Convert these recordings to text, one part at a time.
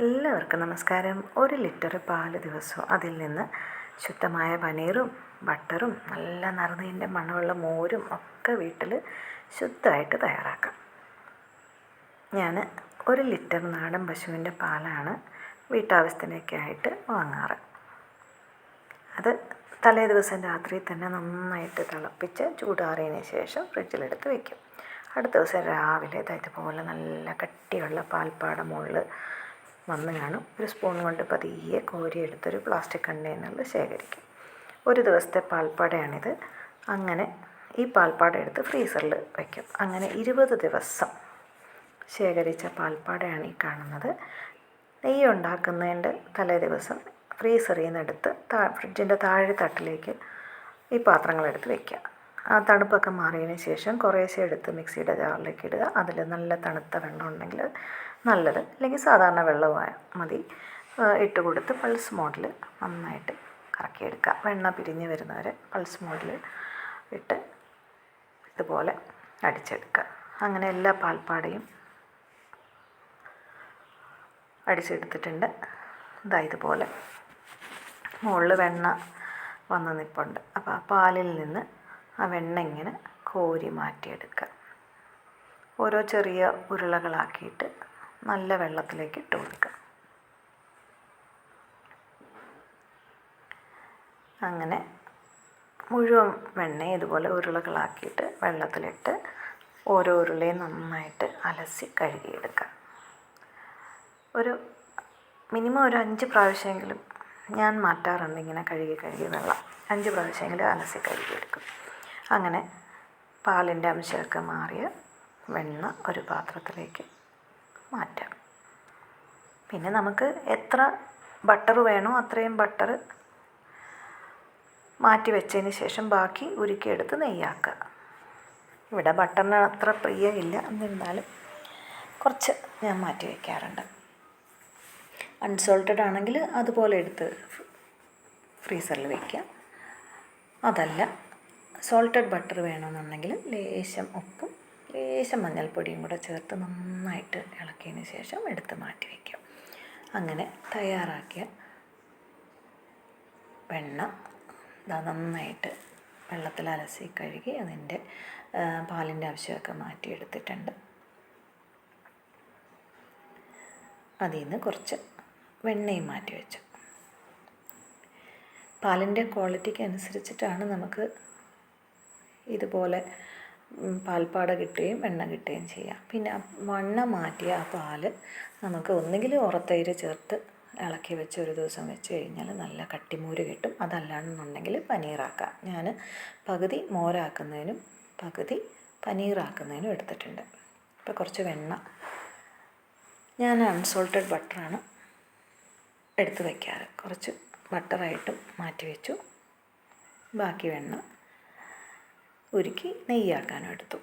എല്ലാവർക്കും നമസ്കാരം. 1 ലിറ്റർ പാല് ദിവസവും അതിൽ നിന്ന് ശുദ്ധമായ പനീറും ബട്ടറും നല്ല നറുനീരിൻ്റെ മണമുള്ള മോരും ഒക്കെ വീട്ടിൽ ശുദ്ധമായിട്ട് തയ്യാറാക്കാം. ഞാൻ 1 ലിറ്റർ നാടൻ പശുവിൻ്റെ പാലാണ് വീട്ടാവശ്യത്തിനൊക്കെ ആയിട്ട് വാങ്ങാറ്. അത് തലേ ദിവസം രാത്രി തന്നെ നന്നായിട്ട് തിളപ്പിച്ച് ചൂടാറിയതിന് ശേഷം ഫ്രിഡ്ജിലെടുത്ത് വയ്ക്കും. അടുത്ത ദിവസം രാവിലെ ഇതുപോലെ നല്ല കട്ടിയുള്ള പാൽപ്പാട മുകളിൽ വന്ന് കാണും. ഒരു സ്പൂൺ കൊണ്ട് പതിയെ കോരിയെടുത്തൊരു പ്ലാസ്റ്റിക് കണ്ടെയ്നറിൽ ശേഖരിക്കും. ഒരു ദിവസത്തെ പാൽപ്പാടയാണിത്. അങ്ങനെ ഈ പാൽപ്പാട എടുത്ത് ഫ്രീസറിൽ വയ്ക്കും. അങ്ങനെ 20 ദിവസം ശേഖരിച്ച പാൽപ്പാടയാണ് ഈ കാണുന്നത്. നെയ്യ് ഉണ്ടാക്കുന്നതിൻ്റെ തലേ ദിവസം ഫ്രീസറിൽ നിന്ന് എടുത്ത് ഫ്രിഡ്ജിൻ്റെ താഴെ തട്ടിലേക്ക് ഈ പാത്രങ്ങളെടുത്ത് വയ്ക്കുക. ആ തണുപ്പൊക്കെ മാറിയതിന് ശേഷം കുറേശ്ശെ എടുത്ത് മിക്സിയുടെ ജാറിലേക്ക് ഇടുക. അതിൽ നല്ല തണുത്ത വെള്ളം ഉണ്ടെങ്കിൽ നല്ലത്, അല്ലെങ്കിൽ സാധാരണ വെള്ളവും മതി. ഇട്ട് കൊടുത്ത് പൾസ് മോഡിൽ നന്നായിട്ട് കറക്കിയെടുക്കുക. വെണ്ണ പിരിഞ്ഞ് വരുന്നവരെ പൾസ് മോഡിൽ ഇട്ട് ഇതുപോലെ അടിച്ചെടുക്കുക. അങ്ങനെ എല്ലാ പാൽപ്പാടയും അടിച്ചെടുത്തിട്ടുണ്ട്. ഇതുപോലെ മുകളിൽ വെണ്ണ വന്ന് നിൽപ്പുണ്ട്. അപ്പോൾ ആ പാലിൽ നിന്ന് ആ വെണ്ണ ഇങ്ങനെ കോരി മാറ്റിയെടുക്കുക. ഓരോ ചെറിയ ഉരുളകളാക്കിയിട്ട് നല്ല വെള്ളത്തിലേക്ക് ഇട്ട് കൊടുക്കുക. അങ്ങനെ മുഴുവൻ വെണ്ണയും ഇതുപോലെ ഉരുളകളാക്കിയിട്ട് വെള്ളത്തിലിട്ട് ഓരോ ഉരുളയും നന്നായിട്ട് അലസി കഴുകിയെടുക്കുക. മിനിമം ഒരു 5 പ്രാവശ്യമെങ്കിലും ഞാൻ മാറ്റാറുണ്ട്. ഇങ്ങനെ കഴുകി വെള്ളം 5 പ്രാവശ്യമെങ്കിലും അലസി കഴുകിയെടുക്കും. അങ്ങനെ പാലിൻ്റെ അംശമൊക്കെ മാറിയ വെണ്ണ ഒരു പാത്രത്തിലേക്ക് മാറ്റാം. പിന്നെ നമുക്ക് എത്ര ബട്ടർ വേണോ അത്രയും ബട്ടർ മാറ്റി വെച്ചതിന് ശേഷം ബാക്കി ഉരുക്കിയെടുത്ത് നെയ്യാക്കുക. ഇവിടെ ബട്ടറിന് അത്ര പ്രിയമില്ല, എന്നിരുന്നാലും കുറച്ച് ഞാൻ മാറ്റി വയ്ക്കാറുണ്ട്. അൺസോൾട്ടഡ് ആണെങ്കിൽ അതുപോലെ എടുത്ത് ഫ്രീസറിൽ വയ്ക്കുക. അതല്ല സോൾട്ടഡ് ബട്ടർ വേണമെന്നുണ്ടെങ്കിൽ ലേശം ഉപ്പും ലേശം മഞ്ഞൾപ്പൊടിയും കൂടെ ചേർത്ത് നന്നായിട്ട് ഇളക്കിയതിന് ശേഷം എടുത്ത് മാറ്റി വയ്ക്കും. അങ്ങനെ തയ്യാറാക്കിയ വെണ്ണ നന്നായിട്ട് വെള്ളത്തിൽ അലസി കഴുകി അതിൻ്റെ പാലിൻ്റെ ആവശ്യമൊക്കെ മാറ്റിയെടുത്തിട്ടുണ്ട്. അതിൽ നിന്ന് കുറച്ച് വെണ്ണയും മാറ്റി വെച്ചു. പാലിൻ്റെ ക്വാളിറ്റിക്ക് അനുസരിച്ചിട്ടാണ് നമുക്ക് ഇതുപോലെ പാൽപ്പാട കിട്ടുകയും വെണ്ണ കിട്ടുകയും ചെയ്യാം. പിന്നെ വെണ്ണ മാറ്റിയ ആ പാല് നമുക്ക് ഒന്നുകിൽ ഉറത്തൈര് ചേർത്ത് ഇളക്കി വെച്ച് ഒരു ദിവസം വെച്ച് കഴിഞ്ഞാൽ നല്ല കട്ടിമോര് കിട്ടും. അതല്ലാന്നുണ്ടെങ്കിൽ പനീറാക്കാം. ഞാൻ പകുതി മോരാക്കുന്നതിനും പകുതി പനീറാക്കുന്നതിനും എടുത്തിട്ടുണ്ട്. ഇപ്പോൾ കുറച്ച് വെണ്ണ ഞാൻ അൺസോൾട്ടഡ് ബട്ടറാണ് എടുത്ത് വയ്ക്കാറ്. കുറച്ച് ബട്ടറായിട്ടും മാറ്റി വെച്ചു. ബാക്കി വെണ്ണ ഉരുക്കി നെയ്യാക്കാനും എടുത്തു.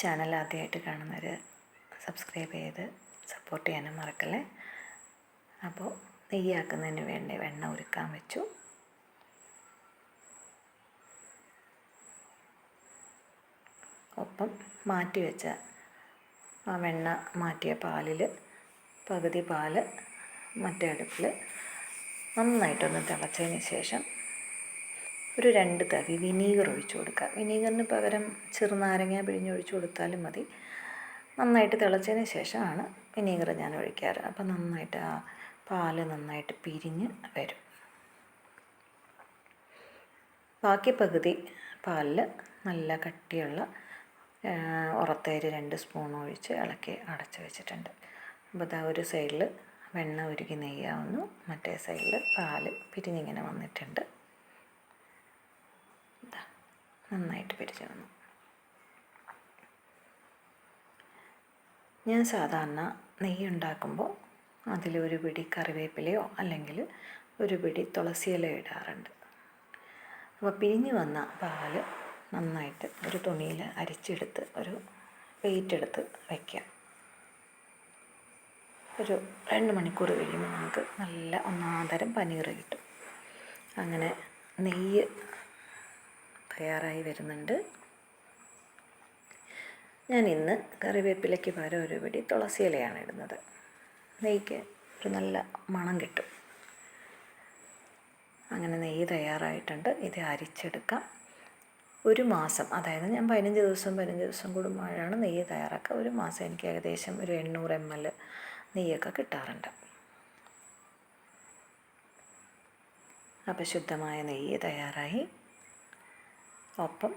ചാനൽ ആദ്യമായിട്ട് കാണുന്നവർ സബ്സ്ക്രൈബ് ചെയ്ത് സപ്പോർട്ട് ചെയ്യാനും മറക്കല്ലേ. അപ്പോൾ നെയ്യാക്കുന്നതിന് വേണ്ടി വെണ്ണ ഉരുക്കാൻ വെച്ചു. ഒപ്പം മാറ്റി വെച്ച ആ വെണ്ണ മാറ്റിയ പാലിൽ പകുതി പാല് മറ്റേ അടുപ്പിൽ നന്നായിട്ടൊന്ന് തിളച്ചതിന് ശേഷം ഒരു 2 തവി വിനീഗർ ഒഴിച്ചു കൊടുക്കുക. വിനീഗറിന് പകരം ചെറുനാരങ്ങ പിഴിഞ്ഞൊഴിച്ചു കൊടുത്താലും മതി. നന്നായിട്ട് തിളച്ചതിന് ശേഷമാണ് വിനീഗർ ഞാൻ ഒഴിക്കാറ്. അപ്പം നന്നായിട്ട് ആ പാല് നന്നായിട്ട് പിരിഞ്ഞ് വരും. ബാക്കി പകുതി പാലിൽ നല്ല കട്ടിയുള്ള ഉറത്തൈര് 2 സ്പൂൺ ഒഴിച്ച് ഇളക്കി അടച്ച് വെച്ചിട്ടുണ്ട്. അപ്പോൾ ഒരു സൈഡിൽ വെണ്ണ ഉരുക്കി നെയ്യാവുന്നു, മറ്റേ സൈഡിൽ പാല് പിരിഞ്ഞിങ്ങനെ വന്നിട്ടുണ്ട്. നന്നായിട്ട് പിരിഞ്ഞ് വന്നു. ഞാൻ സാധാരണ നെയ്യ് ഉണ്ടാക്കുമ്പോൾ അതിലൊരു പിടി കറിവേപ്പിലയോ അല്ലെങ്കിൽ ഒരു പിടി തുളസിയിലയോ ഇടാറുണ്ട്. അപ്പോൾ പിരിഞ്ഞ് വന്ന പാല് നന്നായിട്ട് ഒരു തുണിയിൽ അരിച്ചെടുത്ത് ഒരു വെയിറ്റ് എടുത്ത് വയ്ക്കാം. ഒരു 2 മണിക്കൂർ കഴിയുമ്പോൾ നമുക്ക് നല്ല ഒന്നാന്തരം പനീർ കിട്ടും. അങ്ങനെ നെയ്യ് തയ്യാറായി വരുന്നുണ്ട്. ഞാൻ ഇന്ന് കറിവേപ്പിലയ്ക്ക് പകരം ഒരു പിടി തുളസി ഇലയാണ് ഇടുന്നത്. നെയ്ക്ക് ഒരു നല്ല മണം കിട്ടും. അങ്ങനെ നെയ്യ് തയ്യാറായിട്ടുണ്ട്. ഇത് അരിച്ചെടുക്കാം. ഒരു മാസം, അതായത് ഞാൻ 15 ദിവസം കൂടുമ്പോഴാണ് നെയ്യ് തയ്യാറാക്കുക. ഒരു മാസം എനിക്ക് ഏകദേശം ഒരു 800 ml നെയ്യൊക്കെ കിട്ടാറുണ്ട്. അപ്പോൾ ശുദ്ധമായ നെയ്യ് തയ്യാറായി. ഒപ്പം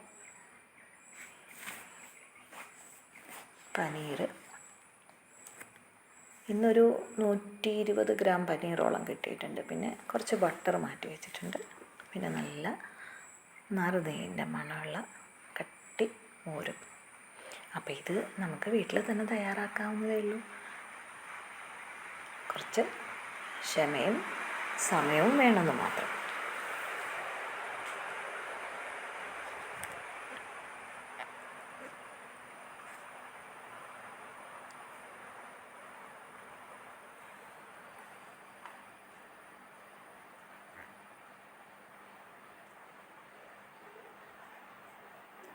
പനീർ, ഇന്നൊരു 120 ഗ്രാം പനീറോളം കിട്ടിയിട്ടുണ്ട്. പിന്നെ കുറച്ച് ബട്ടർ മാറ്റി വെച്ചിട്ടുണ്ട്. പിന്നെ നല്ല നറുനെയ്യിൻ്റെ മണമുള്ള കട്ടി മോരും. അപ്പോൾ ഇത് നമുക്ക് വീട്ടിൽ തന്നെ തയ്യാറാക്കാവുന്നതേ ഉള്ളൂ. കുറച്ച് ക്ഷമയും സമയവും വേണമെന്ന് മാത്രം.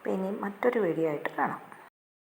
പിന്നെ മറ്റൊരു വീഡിയോ ആയിട്ട് കാണാം.